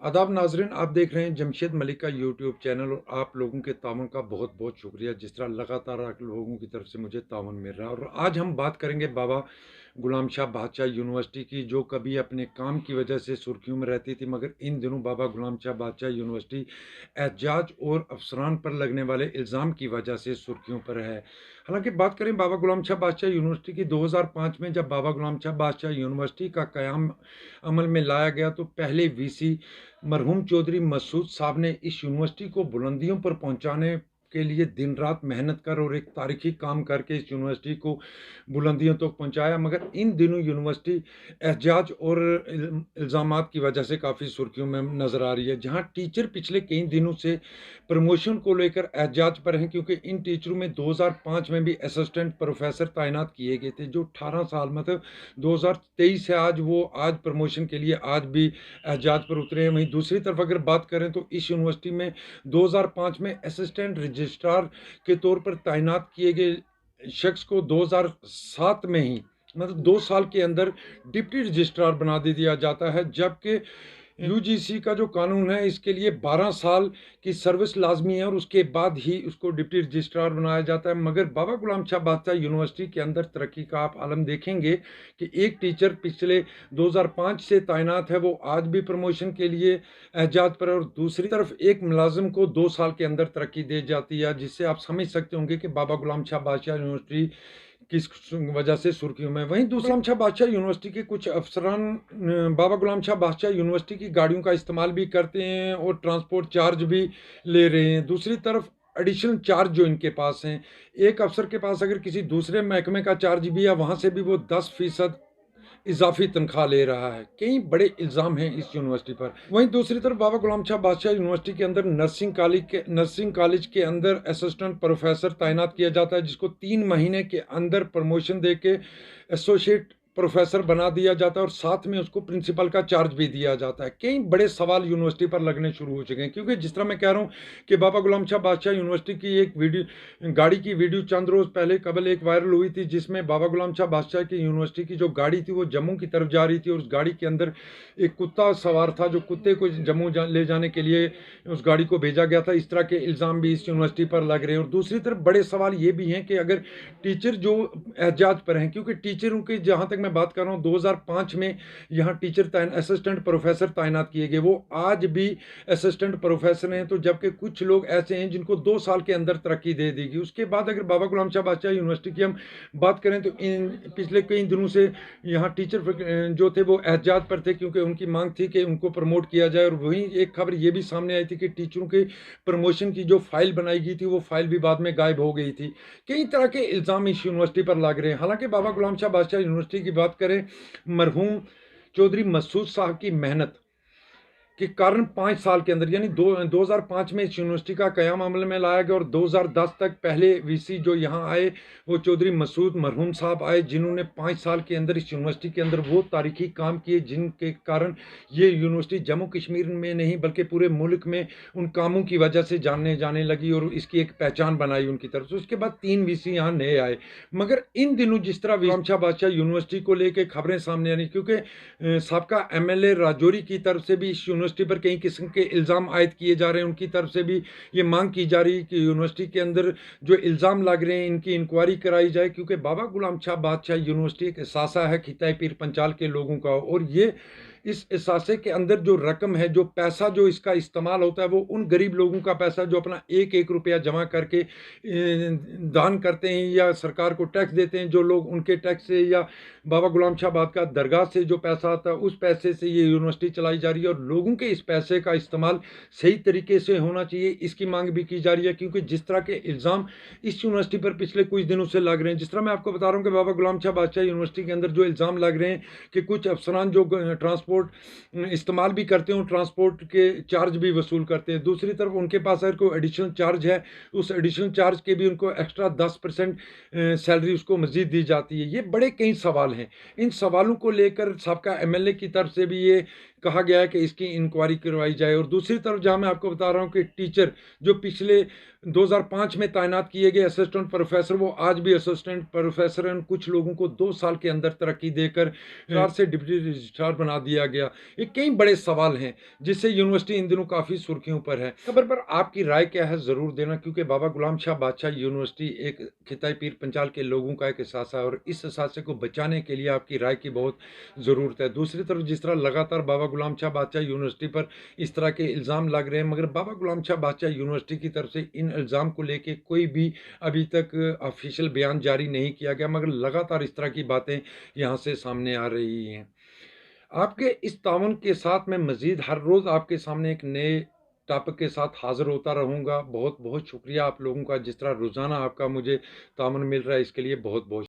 आदाब नाज़रीन, आप देख रहे हैं जमशेद मलिक का यूट्यूब चैनल और आप लोगों के ताउन का बहुत बहुत शुक्रिया। जिस तरह लगातार आप लोगों की तरफ से मुझे ताउन मिल रहा है। और आज हम बात करेंगे बाबा गुलाम शाह बादशाह यूनिवर्सिटी की, जो कभी अपने काम की वजह से सुर्खियों में रहती थी, मगर इन दिनों बाबा गुलाम शाह बादशाह यूनिवर्सिटी एहजाज और अफसरान पर लगने वाले इल्ज़ाम की वजह से सुर्खियों पर है। हालांकि बात करें बाबा गुलाम शाह बादशाह यूनिवर्सिटी की, 2005 में जब बाबा गुलाम शाह बादशाह यूनिवर्सिटी का क़याम अमल में लाया गया, तो पहले वीसी मरहूम चौधरी मसूद साहब ने इस यूनिवर्सिटी को बुलंदियों पर पहुंचाने के लिए दिन रात मेहनत कर और एक तारीखी काम करके इस यूनिवर्सिटी को बुलंदियों तक पहुंचाया। मगर इन दिनों यूनिवर्सिटी एहजाज और इल्ज़ामात की वजह से काफ़ी सुर्खियों में नज़र आ रही है, जहां टीचर पिछले कई दिनों से प्रमोशन को लेकर एहजाज पर हैं, क्योंकि इन टीचरों में 2005 में भी असिस्टेंट प्रोफेसर तैनात किए गए थे, जो 18 साल मतलब 2023 से आज प्रमोशन के लिए आज भी एहजाज पर उतरे हैं। वहीं दूसरी तरफ अगर बात करें तो इस यूनिवर्सिटी में 2005 में असिस्टेंट रजिस्ट्रार के तौर पर तैनात किए गए शख्स को 2007 में ही मतलब 2 साल के अंदर डिप्टी रजिस्ट्रार बना दे दिया जाता है, जबकि यूजीसी का जो कानून है इसके लिए 12 साल की सर्विस लाजमी है और उसके बाद ही उसको डिप्टी रजिस्ट्रार बनाया जाता है। मगर बाबा गुलाम शाह बादशाह यूनिवर्सिटी के अंदर तरक्की का आप आलम देखेंगे कि एक टीचर पिछले 2005 से तैनात है, वो आज भी प्रमोशन के लिए एहजाज पर है, और दूसरी तरफ एक मुलाजिम को 2 साल के अंदर तरक्की दे जाती है, जिससे आप समझ सकते होंगे कि बाबा गुलाम शाह बादशाह यूनिवर्सिटी किस वजह से सुर्खियों में। वहीं दूसरा गुलाम शाह बादशाह यूनिवर्सिटी के कुछ अफसरान बाबा गुलाम शाह बादशाह यूनिवर्सिटी की गाड़ियों का इस्तेमाल भी करते हैं और ट्रांसपोर्ट चार्ज भी ले रहे हैं। दूसरी तरफ एडिशनल चार्ज जो इनके पास हैं, एक अफसर के पास अगर किसी दूसरे महकमे का चार्ज भी है, वहाँ से भी वो 10% इजाफी तनख्वाह ले रहा है। कई बड़े इल्ज़ाम हैं इस यूनिवर्सिटी पर। वहीं दूसरी तरफ बाबा गुलाम शाह बादशाह यूनिवर्सिटी के अंदर नर्सिंग कॉलेज के अंदर असिस्टेंट प्रोफेसर तैनात किया जाता है, जिसको 3 महीने के अंदर प्रमोशन दे के एसोसिएट प्रोफेसर बना दिया जाता है और साथ में उसको प्रिंसिपल का चार्ज भी दिया जाता है। कई बड़े सवाल यूनिवर्सिटी पर लगने शुरू हो चुके हैं, क्योंकि जिस तरह मैं कह रहा हूँ कि बाबा गुलाम शाह बादशाह यूनिवर्सिटी की एक वीडियो गाड़ी की वीडियो चंद रोज़ पहले कबल एक वायरल हुई थी, जिसमें बाबा गुलाम शाह बादशाह की यूनिवर्सिटी की जो गाड़ी थी वो जम्मू की तरफ जा रही थी और उस गाड़ी के अंदर एक कुत्ता सवार था, जो कुत्ते को ले जाने के लिए उस गाड़ी को भेजा गया था। इस तरह के इल्ज़ाम भी इस यूनिवर्सिटी पर लग रहे हैं। और दूसरी तरफ बड़े सवाल ये भी हैं कि अगर टीचर जो एहजाज पर हैं, क्योंकि टीचरों की जहाँ तक मैं बात कर रहा हूँ 2005 में यहाँ टीचर असिस्टेंट प्रोफेसर तैनात किए गए, वो आज भी असिस्टेंट प्रोफेसर हैं। तो जबकि कुछ लोग ऐसे हैं जिनको 2 साल के अंदर तरक्की दे देगी। उसके बाद अगर बाबा गुलाम शाह बादशाह यूनिवर्सिटी की हम बात करें तो इन पिछले कई दिनों से यहाँ टीचर जो थे वो एहजाज पर थे, क्योंकि उनकी मांग थी कि उनको प्रमोट किया जाए। और वहीं एक खबर ये भी सामने आई थी कि टीचरों के प्रमोशन की जो फाइल बनाई गई थी वो फाइल भी बाद में गायब हो गई थी। कई तरह के इल्ज़ाम इस यूनिवर्सिटी पर लग रहे हैं। हालांकि बाबा गुलाम शाह बादशाह यूनिवर्सिटी की बात करें, मरहूम चौधरी मसूद साहब की मेहनत के कारण 5 साल के अंदर यानी 2005 में इस यूनिवर्सिटी का क़याम अमल में लाया गया और 2010 तक पहले वीसी जो यहाँ आए वो चौधरी मसूद मरहूम साहब आए, जिन्होंने 5 साल के अंदर इस यूनिवर्सिटी के अंदर वो तारीखी काम किए जिनके कारण ये यूनिवर्सिटी जम्मू कश्मीर में नहीं बल्कि पूरे मुल्क में उन कामों की वजह से जानने जाने लगी और इसकी एक पहचान बनाई उनकी तरफ से। उसके बाद 3 वीसी यहाँ नए आए। मगर इन दिनों जिस तरह गुलाम शाह बादशाह यूनिवर्सिटी को लेकर खबरें सामने आ रही, क्योंकि साबका एमएलए राजौरी की तरफ से भी इस यूनिवर्सिटी पर कई किस्म के इल्ज़ाम आयद किए जा रहे हैं। उनकी तरफ से भी ये मांग की जा रही है कि यूनिवर्सिटी के अंदर जो इल्ज़ाम लग रहे हैं इनकी इंक्वायरी कराई जाए, क्योंकि बाबा गुलाम शाह बादशाह यूनिवर्सिटी एक एसासा है खिताए पीर पंचाल के लोगों का। और ये इस एसासे के अंदर जो रकम है, जो पैसा जो इसका इस्तेमाल होता है, वो उन गरीब लोगों का पैसा जो अपना एक एक रुपया जमा करके दान करते हैं या सरकार को टैक्स देते हैं, जो लोग उनके टैक्स से या बाबा गुलाम शाह बादशाह दरगाह से जो पैसा आता है उस पैसे से ये यूनिवर्सिटी चलाई जा रही है। और लोगों के इस पैसे का इस्तेमाल सही तरीके से होना चाहिए, इसकी मांग भी की जा रही है। क्योंकि जिस तरह के इल्ज़ाम इस यूनिवर्सिटी पर पिछले कुछ दिनों से लग रहे हैं, जिस तरह मैं आपको बता रहा हूँ कि बाबा गुलाम शाह बादशाह यूनिवर्सिटी के अंदर जो इल्ज़ाम लग रहे हैं कि कुछ अफसरान जो ट्रांसपोर्ट इस्तेमाल भी करते हैं, ट्रांसपोर्ट के चार्ज भी वसूल करते हैं। दूसरी तरफ उनके पास अगर कोई एडिशनल चार्ज है, उस एडिशनल चार्ज के भी उनको एक्स्ट्रा 10% सैलरी उसको मजीद दी जाती है। ये बड़े कई सवाल हैं। इन सवालों को लेकर सबका एमएलए की तरफ से भी ये कहा गया है कि इसकी इंक्वायरी करवाई जाए। और दूसरी तरफ जहाँ मैं आपको बता रहा हूँ कि टीचर जो पिछले 2005 में तैनात किए गए असिस्टेंट प्रोफेसर, वो आज भी असिस्टेंट प्रोफेसर हैं। कुछ लोगों को 2 साल के अंदर तरक्की देकर रजिस्ट्रार से डिप्टी रजिस्ट्रार बना दिया गया। ये कई बड़े सवाल हैं जिससे यूनिवर्सिटी इन दिनों काफ़ी सुर्खियों पर है। खबर पर आपकी राय क्या है ज़रूर देना, क्योंकि बाबा गुलाम शाह बादशाह यूनिवर्सिटी एक खिताई पीर पंचाल के लोगों का एक असासा है और इस असासे को बचाने के लिए आपकी राय की बहुत ज़रूरत है। दूसरी तरफ जिस तरह लगातार बाबा गुलाम शाह बादशाह यूनिवर्सिटी पर इस तरह के इल्ज़ाम लग रहे हैं, मगर बाबा गुलाम शाह बादशाह यूनिवर्सिटी की तरफ से इन इल्ज़ाम को लेके कोई भी अभी तक ऑफिशियल बयान जारी नहीं किया गया, मगर लगातार इस तरह की बातें यहाँ से सामने आ रही हैं। आपके इस ताउन के साथ मैं मज़ीद हर रोज़ आपके सामने एक नए टॉपिक के साथ हाज़िर होता रहूँगा। बहुत-बहुत शुक्रिया आप लोगों का, जिस तरह रोज़ाना आपका मुझे ताउन मिल रहा है, इसके लिए बहुत-बहुत